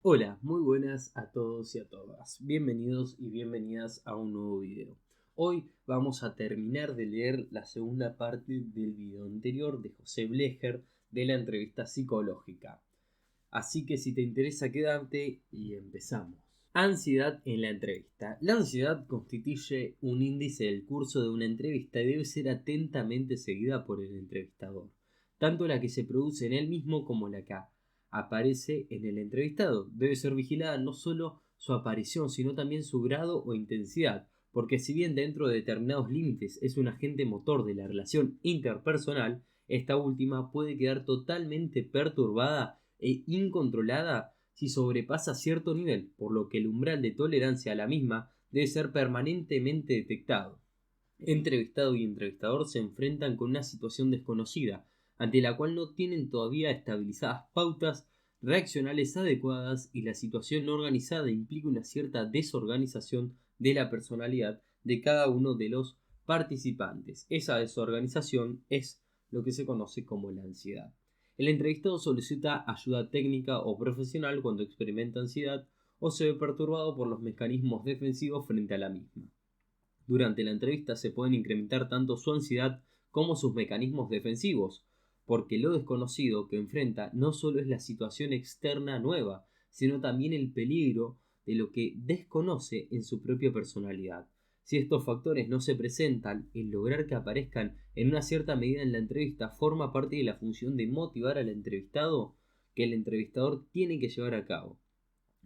Hola, muy buenas a todos y a todas. Bienvenidos y bienvenidas a un nuevo video. Hoy vamos a terminar de leer la segunda parte del video anterior de José Blecher de la entrevista psicológica. Así que si te interesa quédate y empezamos. Ansiedad en la entrevista. La ansiedad constituye un índice del curso de una entrevista y debe ser atentamente seguida por el entrevistador, tanto la que se produce en él mismo como la que aparece en el entrevistado. Debe ser vigilada no solo su aparición, sino también su grado o intensidad, porque si bien dentro de determinados límites es un agente motor de la relación interpersonal, esta última puede quedar totalmente perturbada e incontrolada si sobrepasa cierto nivel, por lo que el umbral de tolerancia a la misma debe ser permanentemente detectado. Entrevistado y entrevistador se enfrentan con una situación desconocida, ante la cual no tienen todavía estabilizadas pautas reaccionales adecuadas, y la situación no organizada implica una cierta desorganización de la personalidad de cada uno de los participantes. Esa desorganización es lo que se conoce como la ansiedad. El entrevistado solicita ayuda técnica o profesional cuando experimenta ansiedad o se ve perturbado por los mecanismos defensivos frente a la misma. Durante la entrevista se pueden incrementar tanto su ansiedad como sus mecanismos defensivos, porque lo desconocido que enfrenta no solo es la situación externa nueva, sino también el peligro de lo que desconoce en su propia personalidad. Si estos factores no se presentan, el lograr que aparezcan en una cierta medida en la entrevista forma parte de la función de motivar al entrevistado que el entrevistador tiene que llevar a cabo.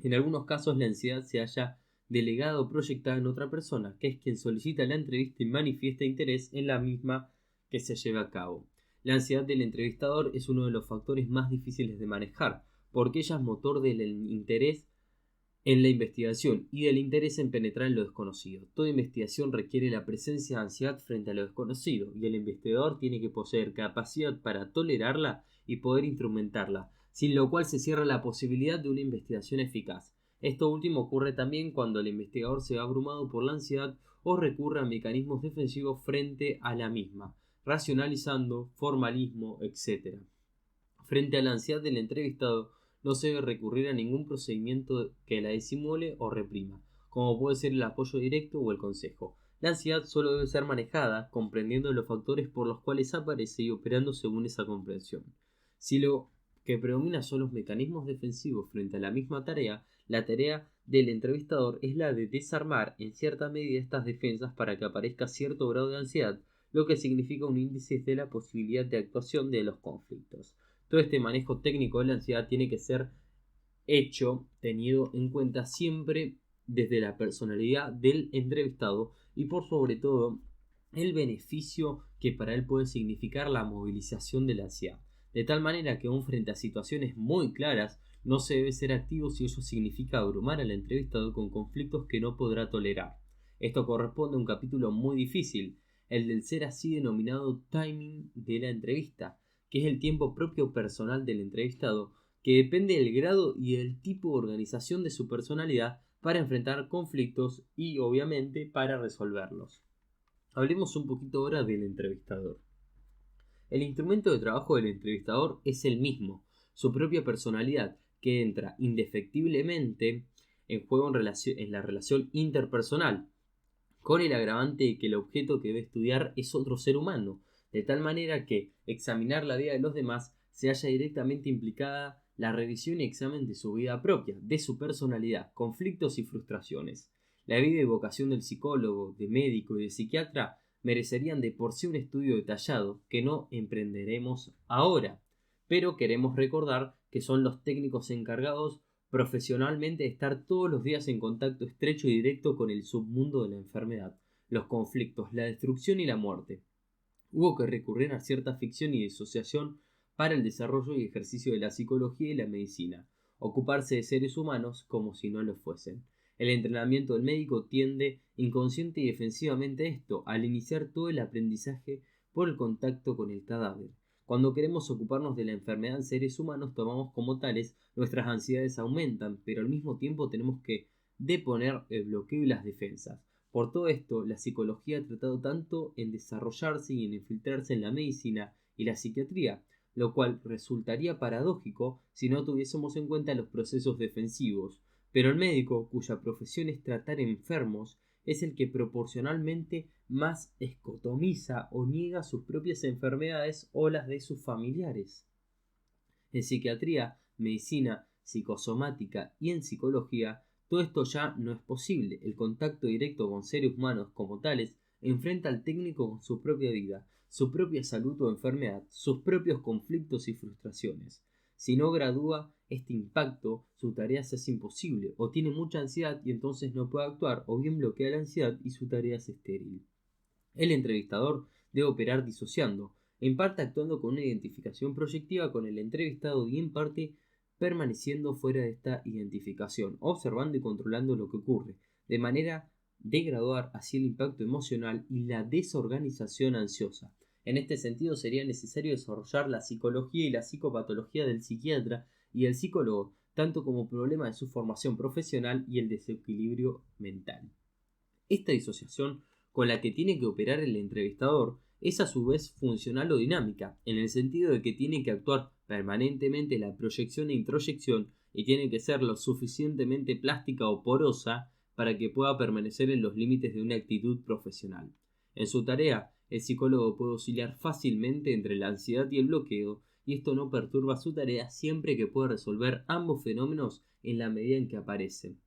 En algunos casos la ansiedad se halla delegada o proyectada en otra persona, que es quien solicita la entrevista y manifiesta interés en la misma que se lleve a cabo. La ansiedad del entrevistador es uno de los factores más difíciles de manejar, porque ella es motor del interés en la investigación y del interés en penetrar en lo desconocido. Toda investigación requiere la presencia de ansiedad frente a lo desconocido, y el investigador tiene que poseer capacidad para tolerarla y poder instrumentarla, sin lo cual se cierra la posibilidad de una investigación eficaz. Esto último ocurre también cuando el investigador se ve abrumado por la ansiedad o recurre a mecanismos defensivos frente a la misma, racionalizando, formalismo, etc. Frente a la ansiedad del entrevistado, no se debe recurrir a ningún procedimiento que la disimule o reprima, como puede ser el apoyo directo o el consejo. La ansiedad solo debe ser manejada comprendiendo los factores por los cuales aparece y operando según esa comprensión. Si lo que predomina son los mecanismos defensivos frente a la misma tarea, la tarea del entrevistador es la de desarmar en cierta medida estas defensas para que aparezca cierto grado de ansiedad, lo que significa un índice de la posibilidad de actuación de los conflictos. Todo este manejo técnico de la ansiedad tiene que ser hecho tenido en cuenta siempre desde la personalidad del entrevistado y por sobre todo el beneficio que para él puede significar la movilización de la ansiedad. De tal manera que aún frente a situaciones muy claras no se debe ser activo si ello significa abrumar al entrevistado con conflictos que no podrá tolerar. Esto corresponde a un capítulo muy difícil, el del ser así denominado timing de la entrevista, que es el tiempo propio personal del entrevistado, que depende del grado y el tipo de organización de su personalidad para enfrentar conflictos y obviamente para resolverlos. Hablemos un poquito ahora del entrevistador. El instrumento de trabajo del entrevistador es el mismo, su propia personalidad, que entra indefectiblemente en juego en la relación interpersonal, con el agravante de que el objeto que debe estudiar es otro ser humano, de tal manera que examinar la vida de los demás se halla directamente implicada la revisión y examen de su vida propia, de su personalidad, conflictos y frustraciones. La vida y vocación del psicólogo, de médico y de psiquiatra merecerían de por sí un estudio detallado que no emprenderemos ahora, pero queremos recordar que son los técnicos encargados profesionalmente estar todos los días en contacto estrecho y directo con el submundo de la enfermedad, los conflictos, la destrucción y la muerte. Hubo que recurrir a cierta ficción y disociación para el desarrollo y ejercicio de la psicología y la medicina, ocuparse de seres humanos como si no lo fuesen. El entrenamiento del médico tiende inconsciente y defensivamente a esto, al iniciar todo el aprendizaje por el contacto con el cadáver. Cuando queremos ocuparnos de la enfermedad en seres humanos, tomamos como tales, nuestras ansiedades aumentan, pero al mismo tiempo tenemos que deponer el bloqueo y las defensas. Por todo esto, la psicología ha tratado tanto en desarrollarse y en infiltrarse en la medicina y la psiquiatría, lo cual resultaría paradójico si no tuviésemos en cuenta los procesos defensivos. Pero el médico, cuya profesión es tratar enfermos, es el que proporcionalmente más escotomiza o niega sus propias enfermedades o las de sus familiares. En psiquiatría, medicina, psicosomática y en psicología, todo esto ya no es posible. El contacto directo con seres humanos como tales enfrenta al técnico con su propia vida, su propia salud o enfermedad, sus propios conflictos y frustraciones. Si no gradúa este impacto, su tarea se hace imposible, o tiene mucha ansiedad y entonces no puede actuar, o bien bloquea la ansiedad y su tarea es estéril. El entrevistador debe operar disociando, en parte actuando con una identificación proyectiva con el entrevistado y en parte permaneciendo fuera de esta identificación, observando y controlando lo que ocurre, de manera de graduar así el impacto emocional y la desorganización ansiosa. En este sentido sería necesario desarrollar la psicología y la psicopatología del psiquiatra y del psicólogo, tanto como problema de su formación profesional y el desequilibrio mental. Esta disociación con la que tiene que operar el entrevistador es a su vez funcional o dinámica, en el sentido de que tiene que actuar permanentemente la proyección e introyección y tiene que ser lo suficientemente plástica o porosa para que pueda permanecer en los límites de una actitud profesional. En su tarea, el psicólogo puede oscilar fácilmente entre la ansiedad y el bloqueo, y esto no perturba su tarea siempre que pueda resolver ambos fenómenos en la medida en que aparecen.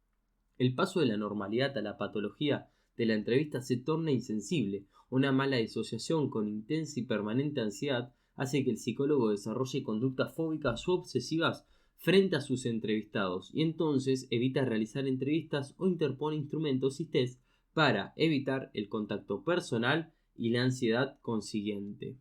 El paso de la normalidad a la patología de la entrevista se torna insensible. Una mala disociación con intensa y permanente ansiedad hace que el psicólogo desarrolle conductas fóbicas u obsesivas frente a sus entrevistados y entonces evita realizar entrevistas o interpone instrumentos y test para evitar el contacto personal y la ansiedad consiguiente.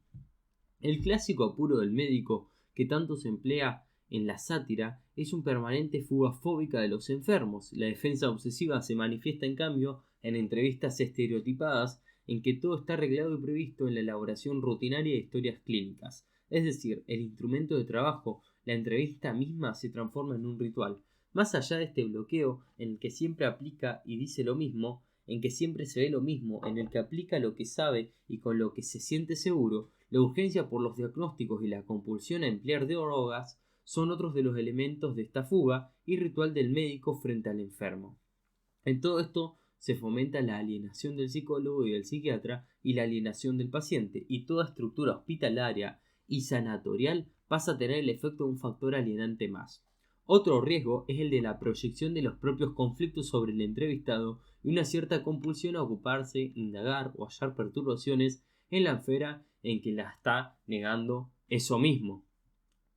El clásico apuro del médico que tanto se emplea en la sátira es una permanente fuga fóbica de los enfermos. La defensa obsesiva se manifiesta en cambio en entrevistas estereotipadas en que todo está arreglado y previsto en la elaboración rutinaria de historias clínicas. Es decir, el instrumento de trabajo, la entrevista misma se transforma en un ritual. Más allá de este bloqueo en el que siempre aplica y dice lo mismo, en que siempre se ve lo mismo, en el que aplica lo que sabe y con lo que se siente seguro, la urgencia por los diagnósticos y la compulsión a emplear drogas son otros de los elementos de esta fuga y ritual del médico frente al enfermo. En todo esto se fomenta la alienación del psicólogo y del psiquiatra y la alienación del paciente, y toda estructura hospitalaria y sanatorial pasa a tener el efecto de un factor alienante más. Otro riesgo es el de la proyección de los propios conflictos sobre el entrevistado y una cierta compulsión a ocuparse, indagar o hallar perturbaciones en la esfera en que la está negando eso mismo.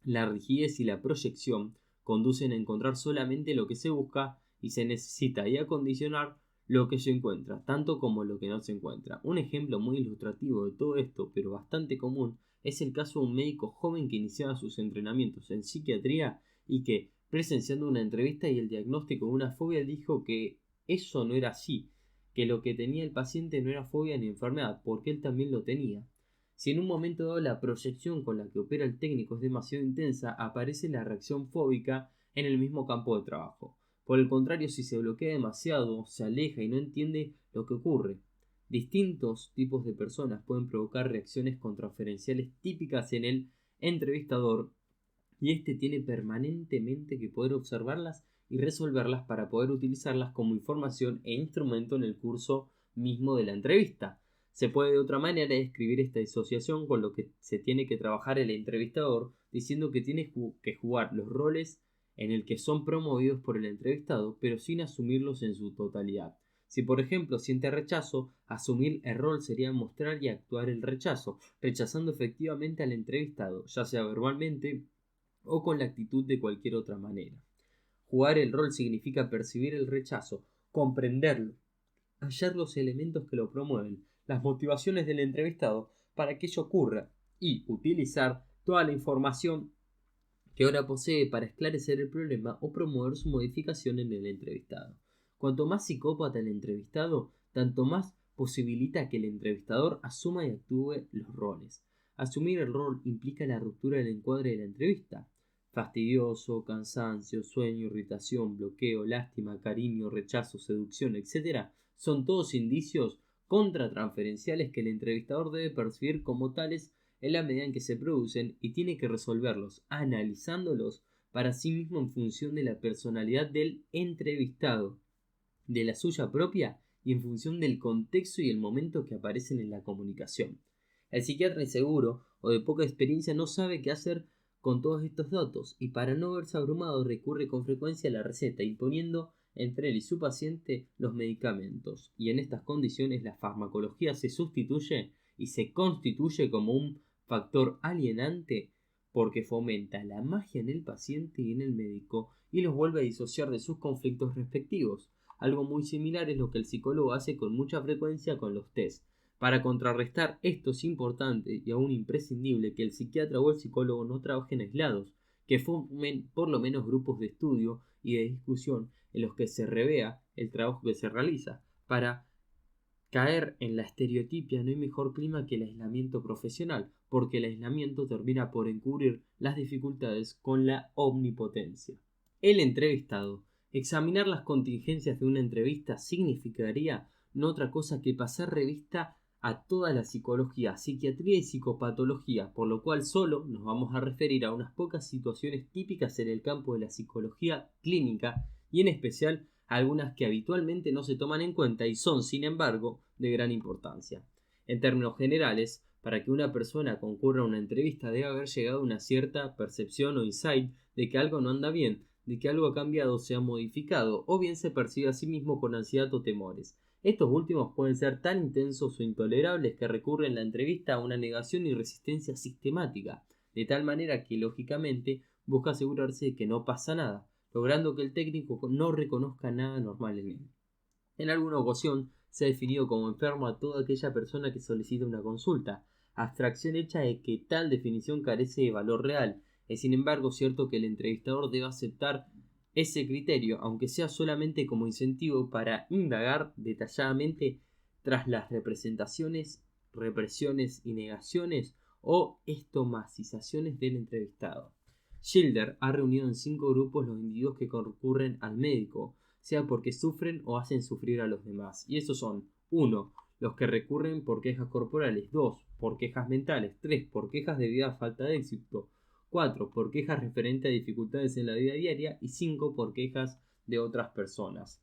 La rigidez y la proyección conducen a encontrar solamente lo que se busca y se necesita y a condicionar lo que se encuentra, tanto como lo que no se encuentra. Un ejemplo muy ilustrativo de todo esto, pero bastante común, es el caso de un médico joven que iniciaba sus entrenamientos en psiquiatría y que, presenciando una entrevista y el diagnóstico de una fobia, dijo que eso no era así, que lo que tenía el paciente no era fobia ni enfermedad, porque él también lo tenía. Si en un momento dado la proyección con la que opera el técnico es demasiado intensa, aparece la reacción fóbica en el mismo campo de trabajo. Por el contrario, si se bloquea demasiado, se aleja y no entiende lo que ocurre. Distintos tipos de personas pueden provocar reacciones contraferenciales típicas en el entrevistador y éste tiene permanentemente que poder observarlas y resolverlas para poder utilizarlas como información e instrumento en el curso mismo de la entrevista. Se puede de otra manera describir esta disociación con lo que se tiene que trabajar el entrevistador, diciendo que tiene que jugar los roles en el que son promovidos por el entrevistado, pero sin asumirlos en su totalidad. Si por ejemplo siente rechazo, asumir el rol sería mostrar y actuar el rechazo, rechazando efectivamente al entrevistado, ya sea verbalmente o con la actitud de cualquier otra manera. Jugar el rol significa percibir el rechazo, comprenderlo, hallar los elementos que lo promueven, las motivaciones del entrevistado para que ello ocurra y utilizar toda la información que ahora posee para esclarecer el problema o promover su modificación en el entrevistado. Cuanto más psicópata el entrevistado, tanto más posibilita que el entrevistador asuma y actúe los roles. Asumir el rol implica la ruptura del encuadre de la entrevista. Fastidioso, cansancio, sueño, irritación, bloqueo, lástima, cariño, rechazo, seducción, etc. son todos indicios contratransferenciales que el entrevistador debe percibir como tales en la medida en que se producen y tiene que resolverlos analizándolos para sí mismo en función de la personalidad del entrevistado, de la suya propia y en función del contexto y el momento que aparecen en la comunicación. El psiquiatra inseguro o de poca experiencia no sabe qué hacer con todos estos datos y para no verse abrumado recurre con frecuencia a la receta, imponiendo entre él y su paciente los medicamentos. Y en estas condiciones la farmacología se sustituye y se constituye como un factor alienante porque fomenta la magia en el paciente y en el médico y los vuelve a disociar de sus conflictos respectivos. Algo muy similar es lo que el psicólogo hace con mucha frecuencia con los test. Para contrarrestar esto es importante y aún imprescindible que el psiquiatra o el psicólogo no trabajen aislados, que formen por lo menos grupos de estudio y de discusión en los que se revea el trabajo que se realiza. Para caer en la estereotipia no hay mejor clima que el aislamiento profesional, porque el aislamiento termina por encubrir las dificultades con la omnipotencia. El entrevistado. Examinar las contingencias de una entrevista significaría no otra cosa que pasar revista a toda la psicología, psiquiatría y psicopatología, por lo cual solo nos vamos a referir a unas pocas situaciones típicas en el campo de la psicología clínica y en especial algunas que habitualmente no se toman en cuenta y son, sin embargo, de gran importancia. En términos generales, para que una persona concurra a una entrevista debe haber llegado a una cierta percepción o insight de que algo no anda bien, de que algo ha cambiado o se ha modificado, o bien se percibe a sí mismo con ansiedad o temores. Estos últimos pueden ser tan intensos o intolerables que recurren en la entrevista a una negación y resistencia sistemática, de tal manera que, lógicamente, busca asegurarse de que no pasa nada, logrando que el técnico no reconozca nada normal en él. En alguna ocasión se ha definido como enfermo a toda aquella persona que solicita una consulta, abstracción hecha de que tal definición carece de valor real. Es sin embargo cierto que el entrevistador debe aceptar ese criterio, aunque sea solamente como incentivo para indagar detalladamente tras las representaciones, represiones y negaciones o estomatizaciones del entrevistado. Schilder ha reunido en 5 grupos los individuos que concurren al médico, sea porque sufren o hacen sufrir a los demás. Y esos son: 1. Los que recurren por quejas corporales. 2. Por quejas mentales. 3. Por quejas debido a falta de éxito. 4. Por quejas referentes a dificultades en la vida diaria. Y 5. Por quejas de otras personas.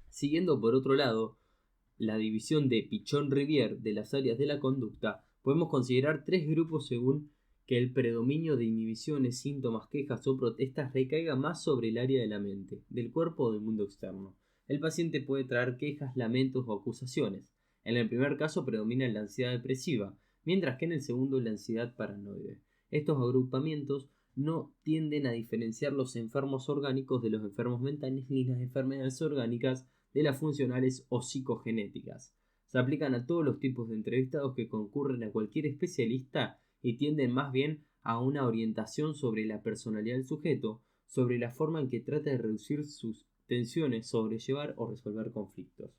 Siguiendo por otro lado la división de Pichon-Rivière de las áreas de la conducta, podemos considerar 3 grupos según que el predominio de inhibiciones, síntomas, quejas o protestas recaiga más sobre el área de la mente, del cuerpo o del mundo externo. El paciente puede traer quejas, lamentos o acusaciones. En el primer caso predomina la ansiedad depresiva, mientras que en el segundo la ansiedad paranoide. Estos agrupamientos no tienden a diferenciar los enfermos orgánicos de los enfermos mentales ni las enfermedades orgánicas de las funcionales o psicogenéticas. Se aplican a todos los tipos de entrevistados que concurren a cualquier especialista y tienden más bien a una orientación sobre la personalidad del sujeto, sobre la forma en que trata de reducir sus tensiones, sobrellevar o resolver conflictos.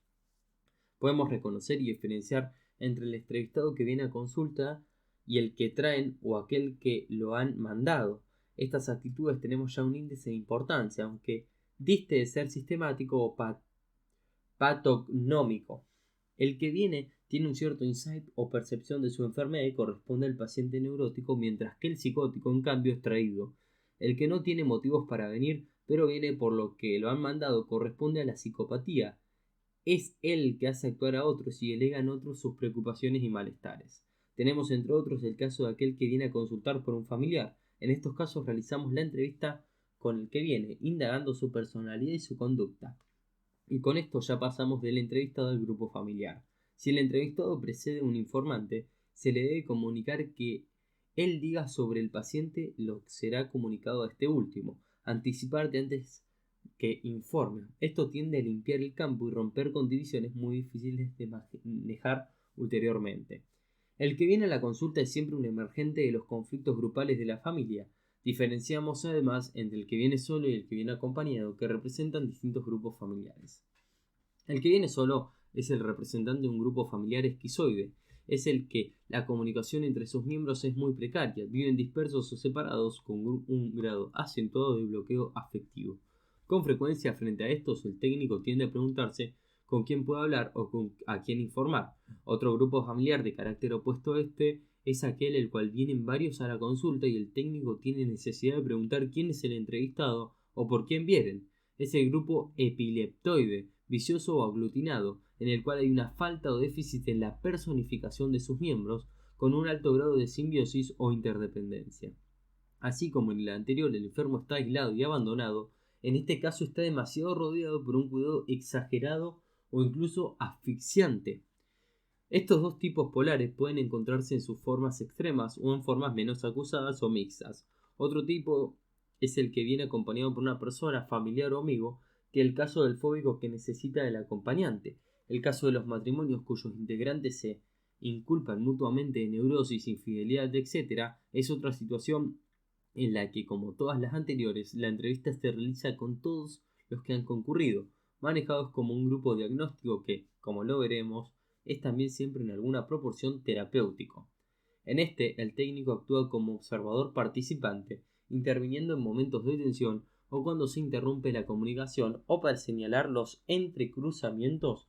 Podemos reconocer y diferenciar entre el entrevistado que viene a consulta y el que traen o aquel que lo han mandado. Estas actitudes tenemos ya un índice de importancia, aunque diste de ser sistemático o patognómico. El que viene tiene un cierto insight o percepción de su enfermedad y corresponde al paciente neurótico, mientras que el psicótico, en cambio, es traído. El que no tiene motivos para venir, pero viene por lo que lo han mandado, corresponde a la psicopatía. Es él que hace actuar a otros y delega en otros sus preocupaciones y malestares. Tenemos entre otros el caso de aquel que viene a consultar por un familiar. En estos casos realizamos la entrevista con el que viene, indagando su personalidad y su conducta. Y con esto ya pasamos del entrevistado al grupo familiar. Si el entrevistado precede a un informante, se le debe comunicar que él diga sobre el paciente lo que será comunicado a este último, anticiparte antes que informe. Esto tiende a limpiar el campo y romper con divisiones muy difíciles de manejar ulteriormente. El que viene a la consulta es siempre un emergente de los conflictos grupales de la familia. Diferenciamos además entre el que viene solo y el que viene acompañado, que representan distintos grupos familiares. El que viene solo es el representante de un grupo familiar esquizoide. Es el que la comunicación entre sus miembros es muy precaria, viven dispersos o separados con un grado acentuado de bloqueo afectivo. Con frecuencia, frente a estos, el técnico tiende a preguntarse con quién puede hablar o a quién informar. Otro grupo familiar de carácter opuesto a este es aquel el cual vienen varios a la consulta y el técnico tiene necesidad de preguntar quién es el entrevistado o por quién vienen. Es el grupo epileptoide, vicioso o aglutinado, en el cual hay una falta o déficit en la personificación de sus miembros, con un alto grado de simbiosis o interdependencia. Así como en el anterior el enfermo está aislado y abandonado, en este caso está demasiado rodeado por un cuidado exagerado o incluso asfixiante. Estos dos tipos polares pueden encontrarse en sus formas extremas o en formas menos acusadas o mixtas. Otro tipo es el que viene acompañado por una persona, familiar o amigo, que es el caso del fóbico que necesita del acompañante. El caso de los matrimonios cuyos integrantes se inculpan mutuamente de neurosis, infidelidad, etc., es otra situación en la que, como todas las anteriores, la entrevista se realiza con todos los que han concurrido, manejados como un grupo diagnóstico que, como lo veremos, es también siempre en alguna proporción terapéutico. En este, el técnico actúa como observador participante, interviniendo en momentos de tensión o cuando se interrumpe la comunicación o para señalar los entrecruzamientos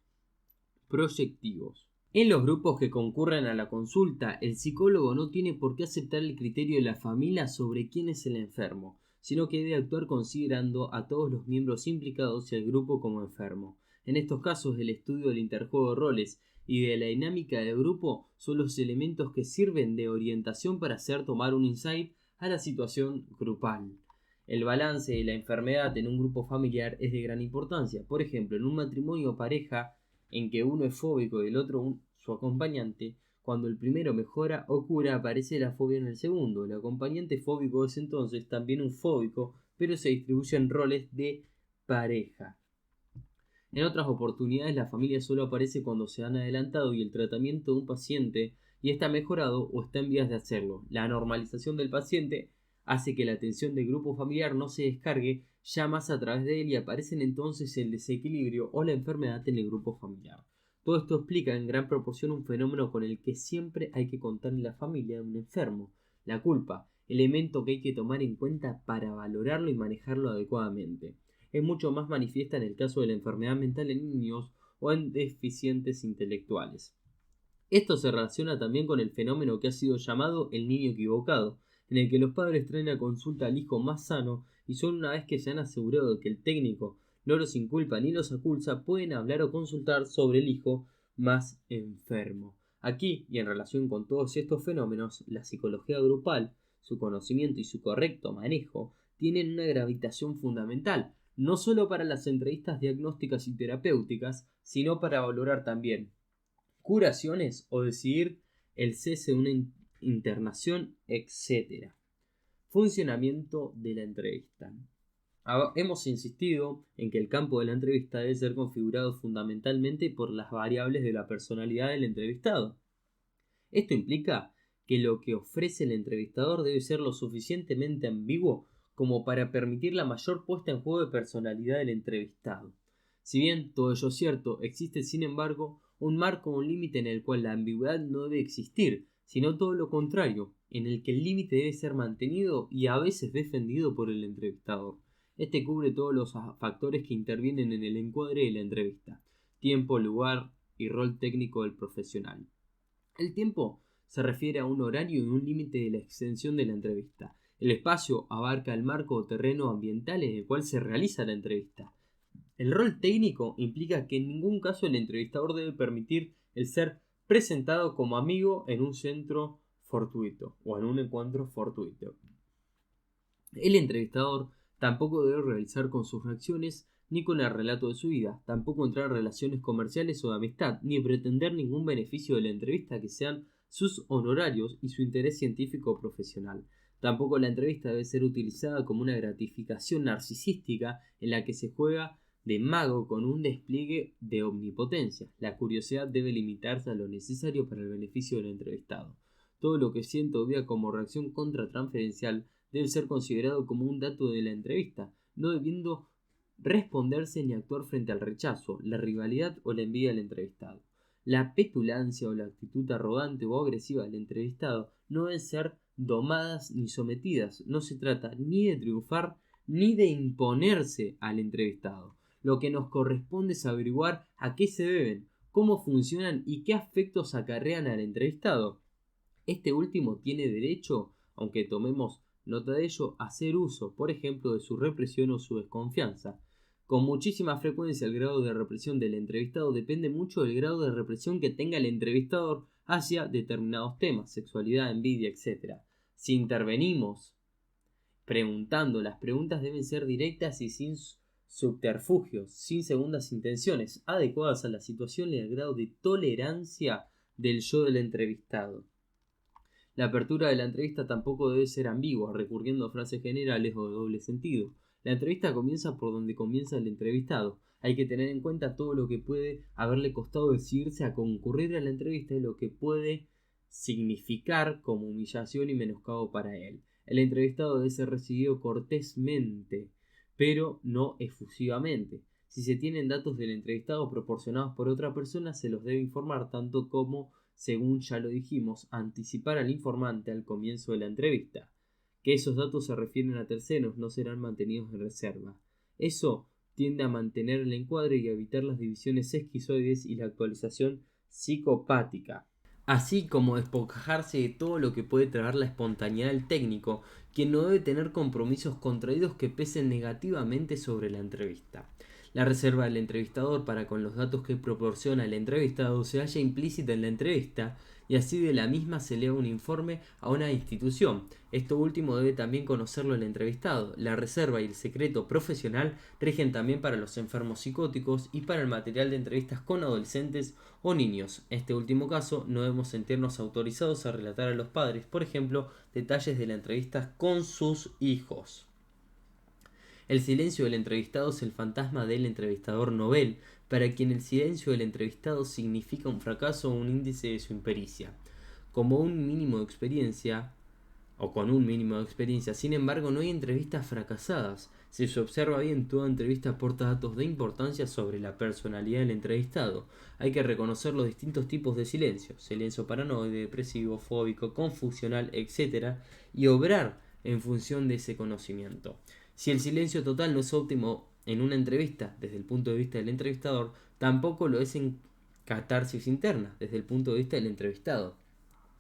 proyectivos. En los grupos que concurren a la consulta, el psicólogo no tiene por qué aceptar el criterio de la familia sobre quién es el enfermo, sino que debe actuar considerando a todos los miembros implicados y al grupo como enfermo. En estos casos, el estudio del interjuego de roles y de la dinámica del grupo son los elementos que sirven de orientación para hacer tomar un insight a la situación grupal. El balance de la enfermedad en un grupo familiar es de gran importancia. Por ejemplo, en un matrimonio o pareja en que uno es fóbico y el otro su acompañante, cuando el primero mejora o cura aparece la fobia en el segundo. El acompañante fóbico es entonces también un fóbico, pero se distribuyen roles de pareja. En otras oportunidades la familia solo aparece cuando se han adelantado y el tratamiento de un paciente y está mejorado o está en vías de hacerlo. La normalización del paciente hace que la atención del grupo familiar no se descargue ya más a través de él y aparecen entonces el desequilibrio o la enfermedad en el grupo familiar. Todo esto explica en gran proporción un fenómeno con el que siempre hay que contar en la familia de un enfermo: la culpa, elemento que hay que tomar en cuenta para valorarlo y manejarlo adecuadamente. Es mucho más manifiesta en el caso de la enfermedad mental en niños o en deficientes intelectuales. Esto se relaciona también con el fenómeno que ha sido llamado el niño equivocado, en el que los padres traen a consulta al hijo más sano y solo una vez que se han asegurado de que el técnico no los inculpa ni los acusa, pueden hablar o consultar sobre el hijo más enfermo. Aquí, y en relación con todos estos fenómenos, la psicología grupal, su conocimiento y su correcto manejo tienen una gravitación fundamental, no solo para las entrevistas diagnósticas y terapéuticas, sino para valorar también curaciones o decidir el cese de una internación, etc. Funcionamiento de la entrevista. Hemos insistido en que el campo de la entrevista debe ser configurado fundamentalmente por las variables de la personalidad del entrevistado. Esto implica que lo que ofrece el entrevistador debe ser lo suficientemente ambiguo como para permitir la mayor puesta en juego de personalidad del entrevistado. Si bien todo ello es cierto, existe sin embargo un marco o un límite en el cual la ambigüedad no debe existir, sino todo lo contrario, en el que el límite debe ser mantenido y a veces defendido por el entrevistador. Este cubre todos los factores que intervienen en el encuadre de la entrevista: tiempo, lugar y rol técnico del profesional. El tiempo se refiere a un horario y un límite de la extensión de la entrevista. El espacio abarca el marco o terreno ambiental en el cual se realiza la entrevista. El rol técnico implica que en ningún caso el entrevistador debe permitir el ser presentado como amigo en un centro fortuito o en un encuentro fortuito. El entrevistador tampoco debe realizar con sus reacciones ni con el relato de su vida, tampoco entrar en relaciones comerciales o de amistad, ni pretender ningún beneficio de la entrevista que sean sus honorarios y su interés científico o profesional. Tampoco la entrevista debe ser utilizada como una gratificación narcisística en la que se juega de mago con un despliegue de omnipotencia. La curiosidad debe limitarse a lo necesario para el beneficio del entrevistado. Todo lo que siento o vea como reacción contratransferencial debe ser considerado como un dato de la entrevista, no debiendo responderse ni actuar frente al rechazo, la rivalidad o la envidia del entrevistado. La petulancia o la actitud arrogante o agresiva del entrevistado no deben ser domadas ni sometidas. No se trata ni de triunfar ni de imponerse al entrevistado. Lo que nos corresponde es averiguar a qué se deben, cómo funcionan y qué afectos acarrean al entrevistado. Este último tiene derecho, aunque tomemos nota de ello, a hacer uso, por ejemplo, de su represión o su desconfianza. Con muchísima frecuencia el grado de represión del entrevistado depende mucho del grado de represión que tenga el entrevistador hacia determinados temas, sexualidad, envidia, etc. Si intervenimos preguntando, las preguntas deben ser directas y sin subterfugios, sin segundas intenciones, adecuadas a la situación y al grado de tolerancia del yo del entrevistado. La apertura de la entrevista tampoco debe ser ambigua, recurriendo a frases generales o de doble sentido. La entrevista comienza por donde comienza el entrevistado. Hay que tener en cuenta todo lo que puede haberle costado decidirse a concurrir a la entrevista y lo que puede significar como humillación y menoscabo para él. El entrevistado debe ser recibido cortésmente, pero no efusivamente. Si se tienen datos del entrevistado proporcionados por otra persona, se los debe informar tanto como, según ya lo dijimos, anticipar al informante al comienzo de la entrevista. Que esos datos se refieren a terceros no serán mantenidos en reserva. Eso tiende a mantener el encuadre y a evitar las divisiones esquizoides y la actualización psicopática, así como despojarse de todo lo que puede traer la espontaneidad del técnico, quien no debe tener compromisos contraídos que pesen negativamente sobre la entrevista. La reserva del entrevistador para con los datos que proporciona el entrevistado se halla implícita en la entrevista y así de la misma se eleva un informe a una institución. Esto último debe también conocerlo el entrevistado. La reserva y el secreto profesional rigen también para los enfermos psicóticos y para el material de entrevistas con adolescentes o niños. En este último caso no debemos sentirnos autorizados a relatar a los padres, por ejemplo, detalles de la entrevista con sus hijos. El silencio del entrevistado es el fantasma del entrevistador novel, para quien el silencio del entrevistado significa un fracaso o un índice de su impericia. Con un mínimo de experiencia, sin embargo, no hay entrevistas fracasadas. Si se observa bien, toda entrevista aporta datos de importancia sobre la personalidad del entrevistado. Hay que reconocer los distintos tipos de silencio: silencio paranoide, depresivo, fóbico, confusional, etc. y obrar en función de ese conocimiento. Si el silencio total no es óptimo en una entrevista desde el punto de vista del entrevistador, tampoco lo es en catarsis interna desde el punto de vista del entrevistado.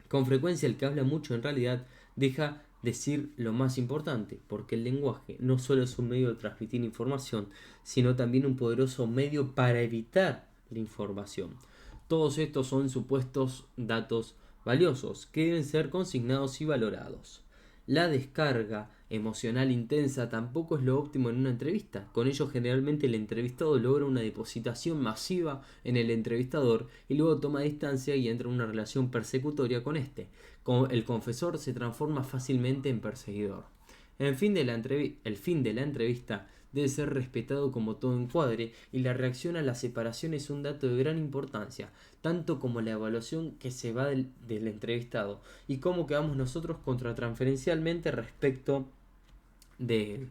Con frecuencia el que habla mucho en realidad deja decir lo más importante, porque el lenguaje no solo es un medio de transmitir información, sino también un poderoso medio para evitar la información. Todos estos son supuestos datos valiosos que deben ser consignados y valorados. La descarga emocional intensa tampoco es lo óptimo en una entrevista. Con ello generalmente el entrevistado logra una depositación masiva en el entrevistador y luego toma distancia y entra en una relación persecutoria con este. El confesor se transforma fácilmente en perseguidor. El fin de la entrevista debe ser respetado como todo encuadre, y la reacción a la separación es un dato de gran importancia, tanto como la evaluación que se va del entrevistado y cómo quedamos nosotros contratransferencialmente respecto de él.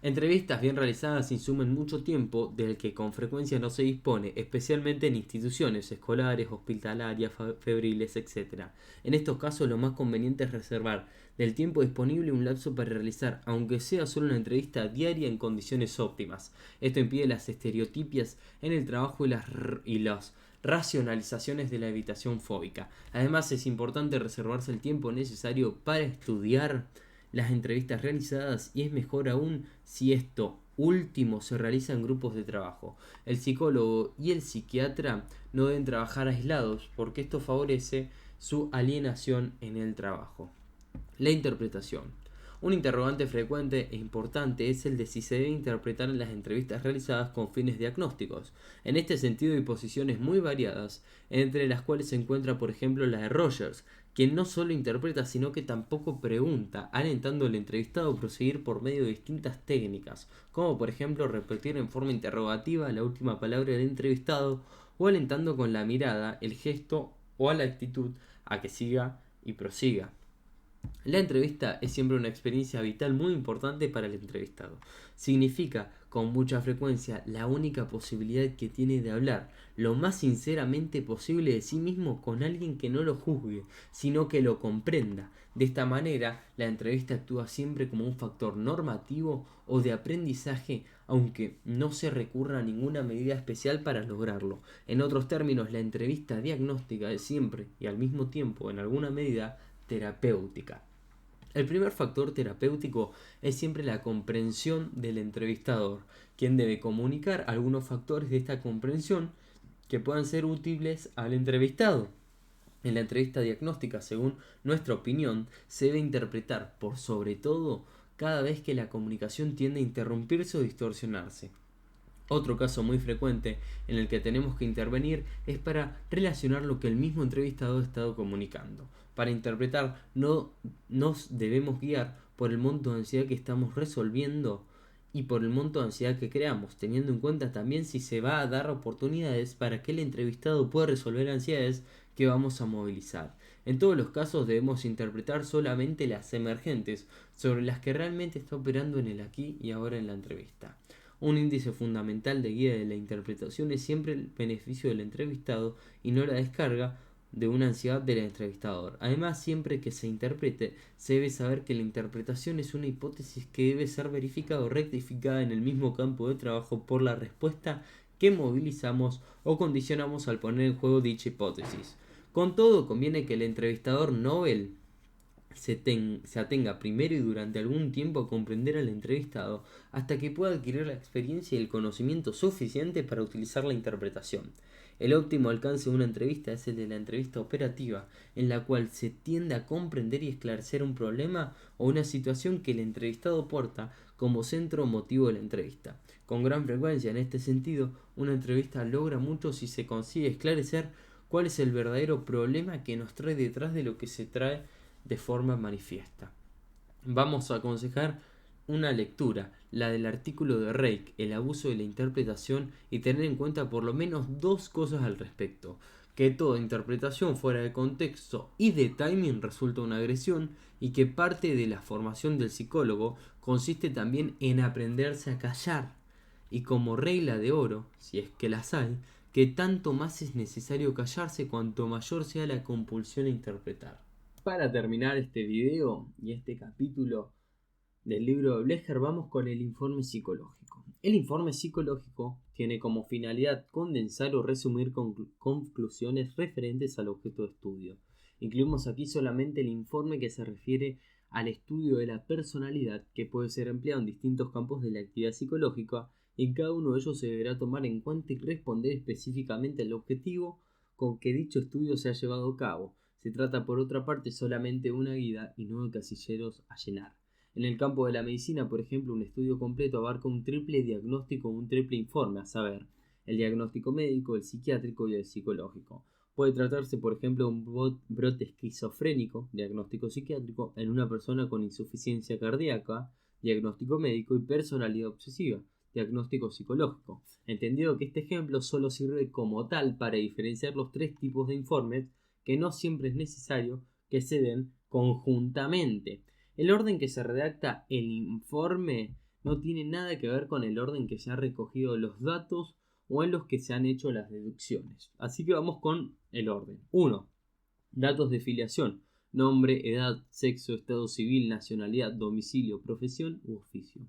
Entrevistas bien realizadas insumen mucho tiempo del que con frecuencia no se dispone, especialmente en instituciones escolares, hospitalarias, febriles, etc. En estos casos lo más conveniente es reservar del tiempo disponible un lapso para realizar, aunque sea solo una entrevista diaria en condiciones óptimas. Esto impide las estereotipias en el trabajo y las racionalizaciones de la evitación fóbica. Además, es importante reservarse el tiempo necesario para estudiar las entrevistas realizadas, y es mejor aún si esto último se realiza en grupos de trabajo. El psicólogo y el psiquiatra no deben trabajar aislados, porque esto favorece su alienación en el trabajo. La interpretación. Un interrogante frecuente e importante es el de si se debe interpretar en las entrevistas realizadas con fines diagnósticos. En este sentido hay posiciones muy variadas, entre las cuales se encuentra por ejemplo la de Rogers, quien no solo interpreta sino que tampoco pregunta, alentando al entrevistado a proseguir por medio de distintas técnicas, como por ejemplo repetir en forma interrogativa la última palabra del entrevistado, o alentando con la mirada, el gesto o a la actitud a que siga y prosiga. La entrevista es siempre una experiencia vital muy importante para el entrevistado. Significa con mucha frecuencia la única posibilidad que tiene de hablar lo más sinceramente posible de sí mismo con alguien que no lo juzgue, sino que lo comprenda, De esta manera, la entrevista actúa siempre como un factor normativo o de aprendizaje, aunque no se recurra a ninguna medida especial para lograrlo. En otros términos, la entrevista diagnóstica es siempre y al mismo tiempo, en alguna medida, terapéutica. El primer factor terapéutico es siempre la comprensión del entrevistador, quien debe comunicar algunos factores de esta comprensión que puedan ser útiles al entrevistado. En la entrevista diagnóstica, según nuestra opinión, se debe interpretar por sobre todo cada vez que la comunicación tiende a interrumpirse o distorsionarse. Otro caso muy frecuente en el que tenemos que intervenir es para relacionar lo que el mismo entrevistado ha estado comunicando. Para interpretar no nos debemos guiar por el monto de ansiedad que estamos resolviendo y por el monto de ansiedad que creamos, teniendo en cuenta también si se va a dar oportunidades para que el entrevistado pueda resolver ansiedades que vamos a movilizar. En todos los casos debemos interpretar solamente las emergentes, sobre las que realmente está operando en el aquí y ahora en la entrevista. Un índice fundamental de guía de la interpretación es siempre el beneficio del entrevistado y no la descarga de una ansiedad del entrevistador. Además, siempre que se interprete, se debe saber que la interpretación es una hipótesis que debe ser verificada o rectificada en el mismo campo de trabajo por la respuesta que movilizamos o condicionamos al poner en juego dicha hipótesis. Con todo, conviene que el entrevistador novel se atenga primero y durante algún tiempo a comprender al entrevistado hasta que pueda adquirir la experiencia y el conocimiento suficiente para utilizar la interpretación. El óptimo alcance de una entrevista es el de la entrevista operativa, en la cual se tiende a comprender y esclarecer un problema o una situación que el entrevistado porta como centro o motivo de la entrevista. Con gran frecuencia, en este sentido, una entrevista logra mucho si se consigue esclarecer cuál es el verdadero problema que nos trae detrás de lo que se trae de forma manifiesta. Vamos a aconsejar una lectura, la del artículo de Reich, el abuso de la interpretación, y tener en cuenta por lo menos dos cosas al respecto: que toda interpretación fuera de contexto y de timing resulta una agresión, y que parte de la formación del psicólogo consiste también en aprenderse a callar, y como regla de oro, si es que las hay, que tanto más es necesario callarse cuanto mayor sea la compulsión a interpretar. Para terminar este video y este capítulo del libro de Blecher, vamos con el informe psicológico. El informe psicológico tiene como finalidad condensar o resumir conclusiones referentes al objeto de estudio. Incluimos aquí solamente el informe que se refiere al estudio de la personalidad, que puede ser empleado en distintos campos de la actividad psicológica, y en cada uno de ellos se deberá tomar en cuenta y responder específicamente al objetivo con que dicho estudio se ha llevado a cabo. Se trata, por otra parte, solamente de una guía y no de casilleros a llenar. En el campo de la medicina, por ejemplo, un estudio completo abarca un triple diagnóstico o un triple informe, a saber, el diagnóstico médico, el psiquiátrico y el psicológico. Puede tratarse, por ejemplo, de un brote esquizofrénico, diagnóstico psiquiátrico, en una persona con insuficiencia cardíaca, diagnóstico médico, y personalidad obsesiva, diagnóstico psicológico. Entendido que este ejemplo solo sirve como tal para diferenciar los tres tipos de informes, que no siempre es necesario que se den conjuntamente. El orden que se redacta el informe no tiene nada que ver con el orden que se han recogido los datos o en los que se han hecho las deducciones. Así que vamos con el orden. 1. Datos de filiación: nombre, edad, sexo, estado civil, nacionalidad, domicilio, profesión u oficio.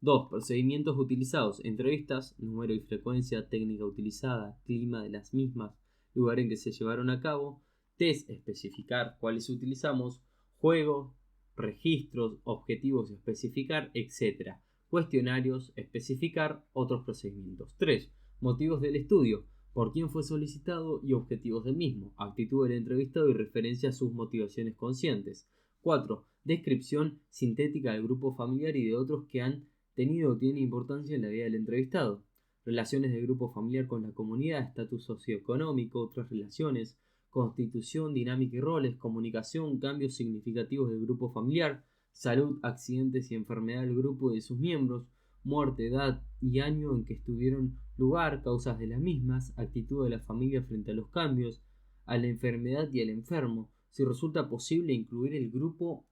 2. Procedimientos utilizados: entrevistas, número y frecuencia, técnica utilizada, clima de las mismas, lugar en que se llevaron a cabo, test, especificar cuáles utilizamos, juego, registros, objetivos, especificar, etc. Cuestionarios, especificar, otros procedimientos. 3. Motivos del estudio: por quién fue solicitado y objetivos del mismo, actitud del entrevistado y referencia a sus motivaciones conscientes. 4. Descripción sintética del grupo familiar y de otros que han tenido o tienen importancia en la vida del entrevistado. Relaciones del grupo familiar con la comunidad, estatus socioeconómico, otras relaciones, constitución, dinámica y roles, comunicación, cambios significativos del grupo familiar, salud, accidentes y enfermedad del grupo y de sus miembros, muerte, edad y año en que estuvieron lugar, causas de las mismas, actitud de la familia frente a los cambios, a la enfermedad y al enfermo, si resulta posible incluir el grupo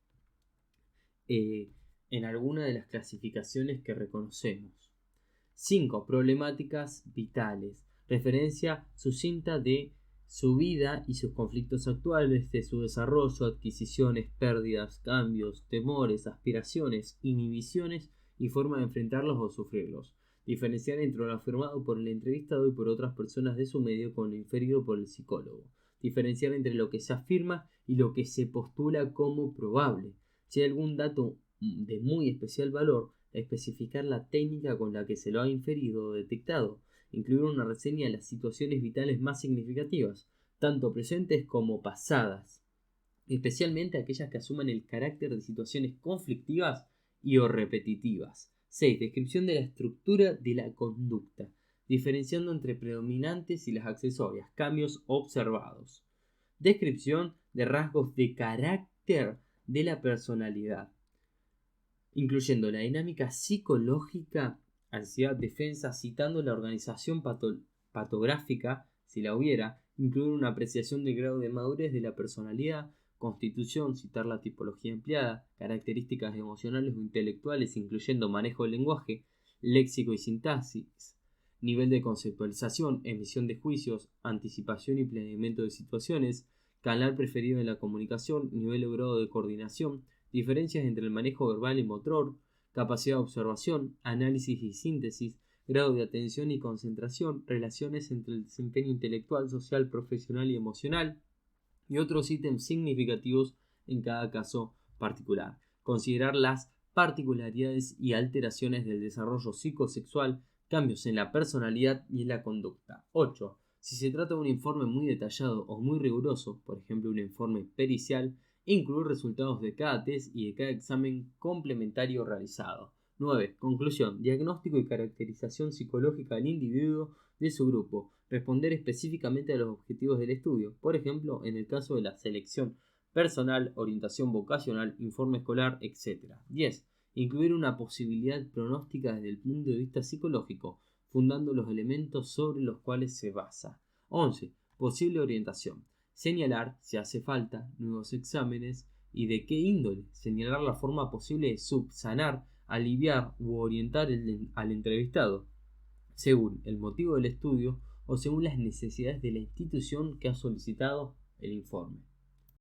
en alguna de las clasificaciones que reconocemos. 5. Problemáticas vitales: referencia sucinta de su vida y sus conflictos actuales, de su desarrollo, adquisiciones, pérdidas, cambios, temores, aspiraciones, inhibiciones y forma de enfrentarlos o sufrirlos. Diferenciar entre lo afirmado por el entrevistado y por otras personas de su medio con lo inferido por el psicólogo. Diferenciar entre lo que se afirma y lo que se postula como probable. Si hay algún dato de muy especial valor, especificar la técnica con la que se lo ha inferido o detectado. Incluir una reseña de las situaciones vitales más significativas, tanto presentes como pasadas, especialmente aquellas que asuman el carácter de situaciones conflictivas y o repetitivas. 6. Descripción de la estructura de la conducta, diferenciando entre predominantes y las accesorias, cambios observados. Descripción de rasgos de carácter de la personalidad, incluyendo la dinámica psicológica, ansiedad, defensa, citando la organización patográfica, si la hubiera, incluir una apreciación del grado de madurez de la personalidad, constitución, citar la tipología empleada, características emocionales o intelectuales, incluyendo manejo del lenguaje, léxico y sintaxis, nivel de conceptualización, emisión de juicios, anticipación y planeamiento de situaciones, canal preferido en la comunicación, nivel o grado de coordinación, diferencias entre el manejo verbal y motor, capacidad de observación, análisis y síntesis, grado de atención y concentración, relaciones entre el desempeño intelectual, social, profesional y emocional, y otros ítems significativos en cada caso particular. Considerar las particularidades y alteraciones del desarrollo psicosexual, cambios en la personalidad y en la conducta. 8. Si se trata de un informe muy detallado o muy riguroso, por ejemplo un informe pericial, incluir resultados de cada test y de cada examen complementario realizado. 9. Conclusión. Diagnóstico y caracterización psicológica del individuo de su grupo. Responder específicamente a los objetivos del estudio, por ejemplo, en el caso de la selección personal, orientación vocacional, informe escolar, etc. 10. Incluir una posibilidad pronóstica desde el punto de vista psicológico, fundando los elementos sobre los cuales se basa. 11. Posible orientación. Señalar, si hace falta, nuevos exámenes y de qué índole. Señalar la forma posible de subsanar, aliviar u orientar al entrevistado, según el motivo del estudio o según las necesidades de la institución que ha solicitado el informe.